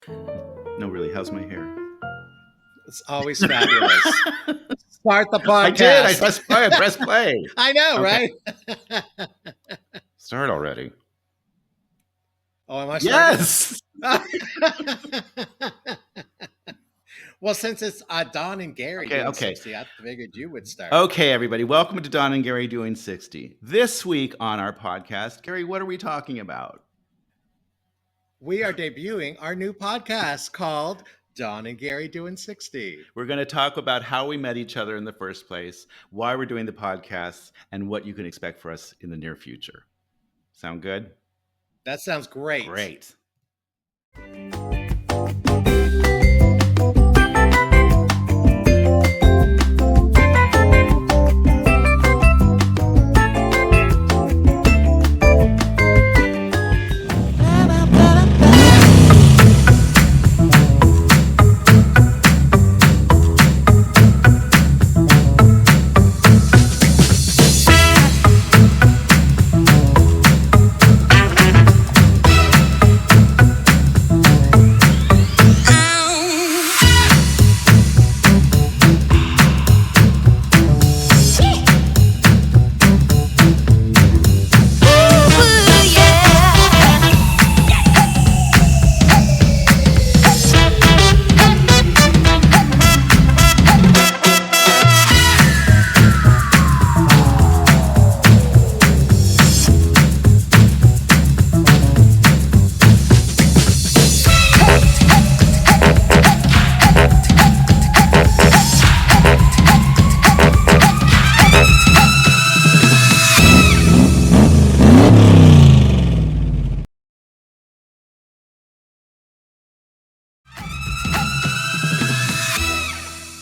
No, really. How's my hair? It's always fabulous. Start the podcast. I did. I pressed play. I pressed play. I know, Okay. right? Start already. Oh, am I starting? Yes. Well, since it's Don and Gary doing 60, I figured you would start. Okay, everybody. Welcome to Don and Gary doing 60. This week on our podcast, Gary, what are we talking about? We are debuting our new podcast called Don and Gary doing 60. We're going to talk about how we met each other in the first place, why we're doing the podcast, and what you can expect for us in the near future. Sound good? That sounds great. Great.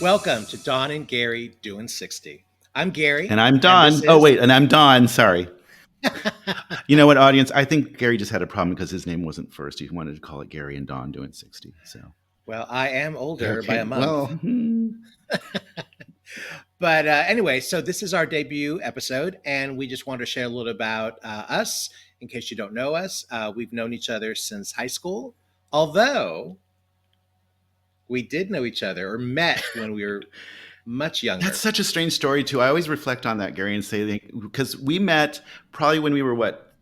Welcome to Don and Gary doing 60. I'm Gary. And I'm Don. And I'm Don. Sorry. You know what, audience? I think Gary just had a problem because his name wasn't first. He wanted to call it Gary and Don doing 60. So, well, I am older by a month. Well, but anyway, so this is our debut episode, and we just want to share a little about us. In case you don't know us, we've known each other since high school, although we did know each other or met when we were much younger. That's such a strange story, too. I always reflect on that, Gary, and say, because we met probably when we were,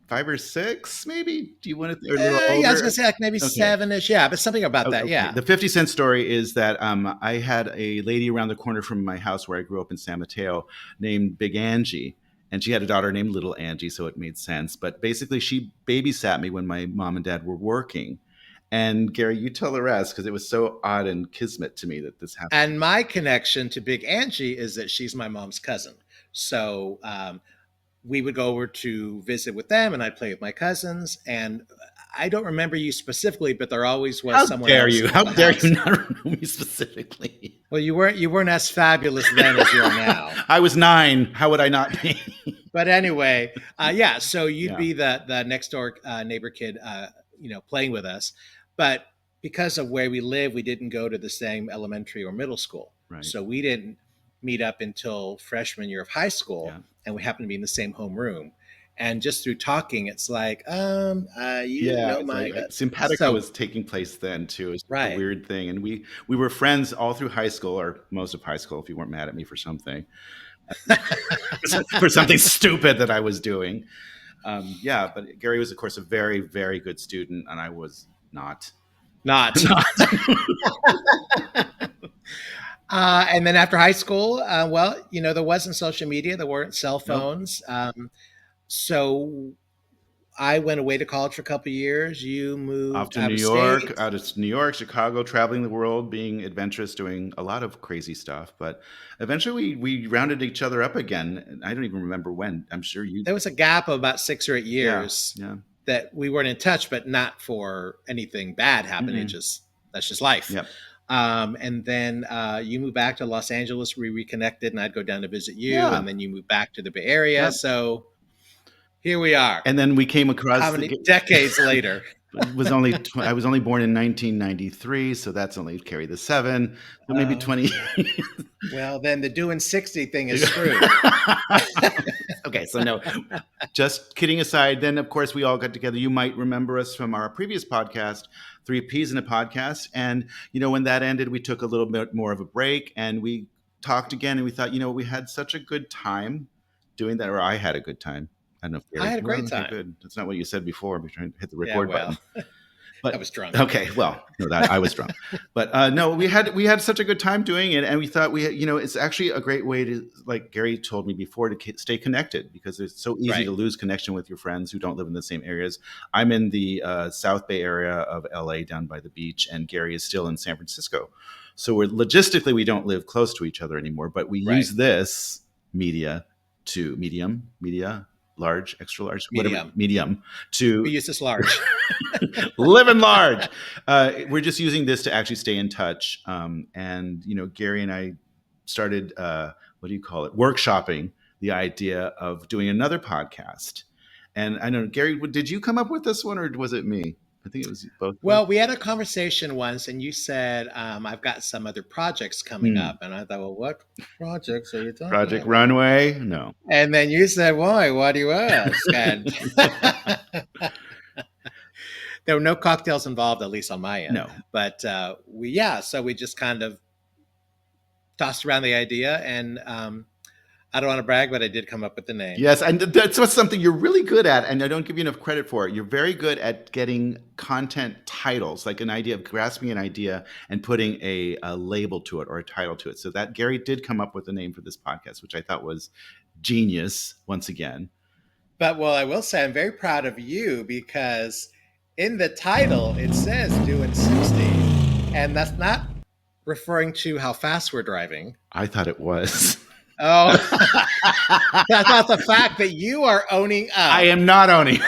5 or 6, maybe? Do you want to? Yeah, I was going to say maybe 7-ish. Yeah, but something about that, yeah. The 50-cent story is that I had a lady around the corner from my house where I grew up in San Mateo named Big Angie. And she had a daughter named Little Angie, so it made sense. But basically, she babysat me when my mom and dad were working. And Gary, you tell the rest, because it was so odd and kismet to me that this happened. And my connection to Big Angie is that she's my mom's cousin. So we would go over to visit with them, and I'd play with my cousins. And I don't remember you specifically, but there always was someone else. How dare you not remember me specifically? Well, you weren't as fabulous then as you are now. I was 9. How would I not be? But anyway, yeah. So you'd be the next door neighbor kid, playing with us. But because of where we live, we didn't go to the same elementary or middle school. Right. So we didn't meet up until freshman year of high school, and we happened to be in the same homeroom. And just through talking, it's like, know my... Simpatico was taking place then, too. It's a weird thing. And we were friends all through high school, or most of high school, if you weren't mad at me for something. For something stupid that I was doing. But Gary was, of course, a very, very good student, and I was not. And then after high school, there wasn't social media, there weren't cell phones. Nope. So I went away to college for a couple of years. You moved out of New York, Chicago, traveling the world, being adventurous, doing a lot of crazy stuff. But eventually we rounded each other up again. I don't even remember when. I'm sure you... There was a gap of about 6 or 8 years that we weren't in touch, but not for anything bad happening. Mm-hmm. That's just life. Yep. And then you moved back to Los Angeles. We reconnected, and I'd go down to visit you. Yeah. And then you moved back to the Bay Area. Yep. So here we are. And then we came across... How many decades later? I was only born in 1993, so that's only carry the 7, so maybe 20. Well, then the doing 60 thing is screwed. Okay, so no, just kidding aside, then of course we all got together. You might remember us from our previous podcast, Three Peas in a Podcast. And, when that ended, we took a little bit more of a break and we talked again and we thought, we had such a good time doing that, or I had a good time. I don't know if I Gary, had a well, great okay, time. good. That's not what you said before. We're trying to hit the Yeah, record well, button. I was But drunk. okay, well, no, that I was drunk. But no, we had such a good time doing it, and we thought it's actually a great way to, like Gary told me before, to stay connected because it's so easy to Right. lose connection with your friends who don't live in the same areas. I'm in the South Bay area of LA, down by the beach, and Gary is still in San Francisco. So we don't live close to each other anymore, but we Right. use this media to media, large, extra large, whatever Medium. medium We to use this large. living large. We're just using this to actually stay in touch. And Gary and I started, what do you call it, workshopping the idea of doing another podcast. And I know, Gary, did you come up with this one or was it me? I think it was both of us. Well, we had a conversation once, and you said, I've got some other projects coming Hmm. up. And I thought, well, what projects are you talking Project about? Runway? No. And then you said, why? Why do you ask? And there were no cocktails involved, at least on my end. No. But yeah, so we just kind of tossed around the idea. And I don't want to brag, but I did come up with the name. Yes, and that's what's something you're really good at, and I don't give you enough credit for it. You're very good at getting content titles, like an idea of grasping an idea and putting a label to it or a title to it. So that Gary did come up with a name for this podcast, which I thought was genius once again. But well, I will say I'm very proud of you because in the title it says Doin' 60. And that's not referring to how fast we're driving. I thought it was. Oh, that's not the fact that you are owning I up. am not owning.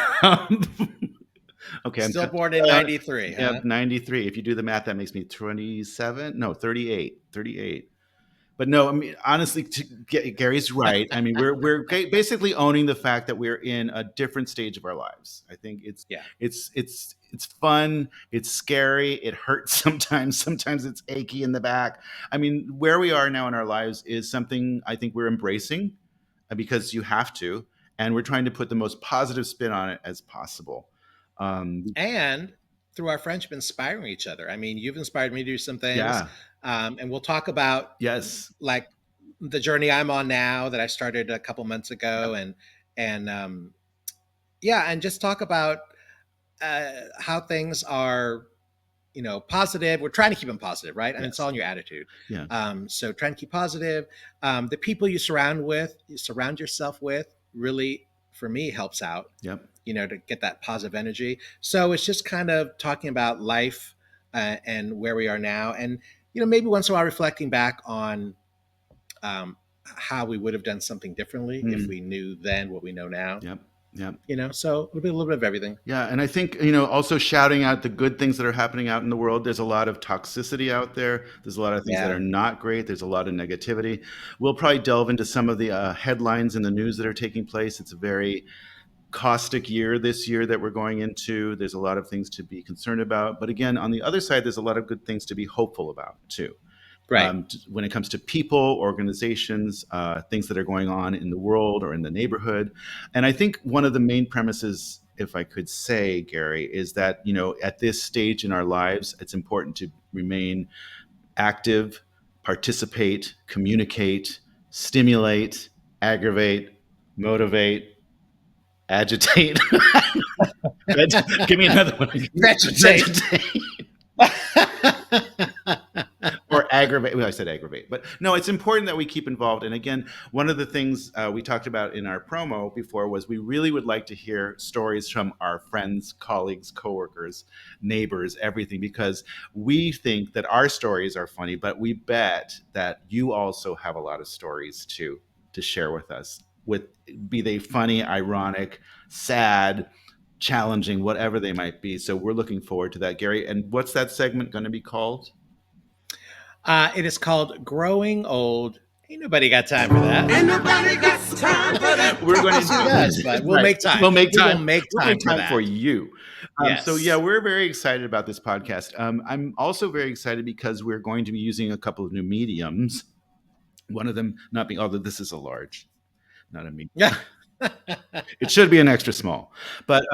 Okay, Still born in 93, huh? Yep, 93. If you do the math, that makes me 27. No, 38. 38. But no, I mean, honestly, Gary's right. I mean, we're basically owning the fact that we're in a different stage of our lives. I think it's Yeah. it's it's it's fun. It's scary. It hurts sometimes. Sometimes it's achy in the back. I mean, where we are now in our lives is something I think we're embracing because you have to, and we're trying to put the most positive spin on it as possible. And through our friendship, inspiring each other. I mean, you've inspired me to do some things. Yeah. And we'll talk about Yes. like the journey I'm on now that I started a couple months ago. Yep. And yeah, and just talk about how things are, positive. We're trying to keep them positive, right? And it's Yes. all in your attitude. Yeah. So try and keep positive. The people you surround yourself with, really, for me, helps out. Yep. To get that positive energy. So it's just kind of talking about life and where we are now, and maybe once in a while reflecting back on how we would have done something differently if we knew then what we know now. Yep. Yep. So it'll be a little bit of everything. Yeah, and I think also shouting out the good things that are happening out in the world. There's a lot of toxicity out there. There's a lot of things that Yeah. are not great. There's a lot of negativity. We'll probably delve into some of the headlines in the news that are taking place. It's a very caustic year this year that we're going into. There's a lot of things to be concerned about, but again, on the other side, there's a lot of good things to be hopeful about too. Right. When it comes to people, organizations, things that are going on in the world or in the neighborhood. And I think one of the main premises, if I could say, Gary, is that, at this stage in our lives, it's important to remain active, participate, communicate, stimulate, aggravate, motivate, agitate. Give me another one. Vegetate. Or aggravate. Well, I said aggravate, but no, it's important that we keep involved. And again, one of the things we talked about in our promo before was we really would like to hear stories from our friends, colleagues, coworkers, neighbors, everything, because we think that our stories are funny, but we bet that you also have a lot of stories too to share with us. Be they funny, ironic, sad, challenging, whatever they might be. So we're looking forward to that, Gary. And what's that segment going to be called? It is called Growing Old. Ain't nobody got time for that. Ain't nobody got time for that. We're going Yes, who does? But we'll make time. We'll make We will time. make We'll time make for time that. for you. Yes. So yeah, we're very excited about this podcast. I'm also very excited because we're going to be using a couple of new mediums. One of them not being, although this is a large, not a medium. Yeah. It should be an extra small. But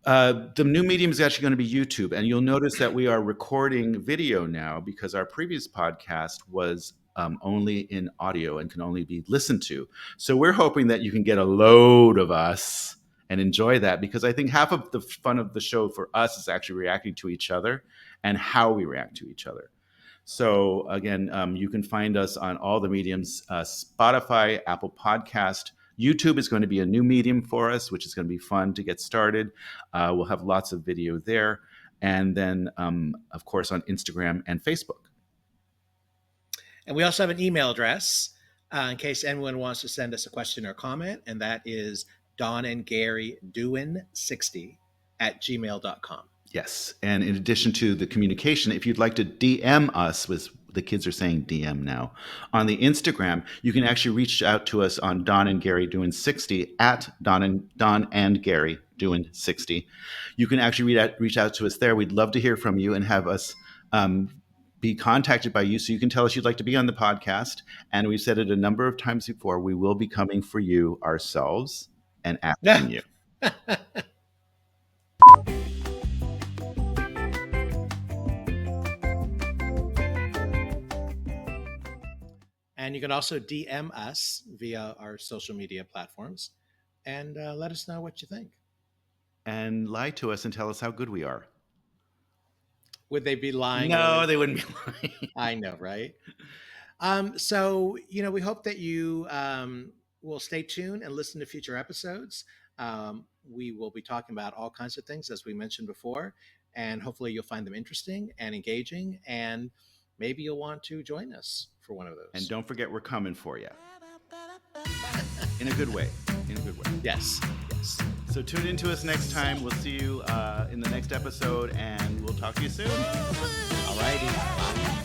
the new medium is actually going to be YouTube. And you'll notice that we are recording video now because our previous podcast was only in audio and can only be listened to. So we're hoping that you can get a load of us and enjoy that, because I think half of the fun of the show for us is actually reacting to each other and how we react to each other. So again, you can find us on all the mediums: Spotify, Apple Podcast. YouTube is going to be a new medium for us, which is going to be fun to get started. We'll have lots of video there. And then, of course, on Instagram and Facebook. And we also have an email address in case anyone wants to send us a question or comment, and that is Don and Gary Doin'60 at gmail.com. Yes. And in addition to the communication, if you'd like to DM us, with the kids are saying DM now, on the Instagram, you can actually reach out to us on Don and Gary Doing 60 at Don and Gary Doing 60. You can actually reach out to us there. We'd love to hear from you and have us be contacted by you, so you can tell us you'd like to be on the podcast. And we've said it a number of times before, we will be coming for you ourselves and asking you. And you can also DM us via our social media platforms and let us know what you think. And lie to us and tell us how good we are. Would they be lying? No, they wouldn't be lying. I know, right? So, we hope that you will stay tuned and listen to future episodes. We will be talking about all kinds of things, as we mentioned before, and hopefully you'll find them interesting and engaging, and maybe you'll want to join us for one of those. And don't forget, we're coming for you. In a good way. In a good way. Yes. Yes. So tune in to us next time. We'll see you in the next episode, and we'll talk to you soon. All righty. Bye.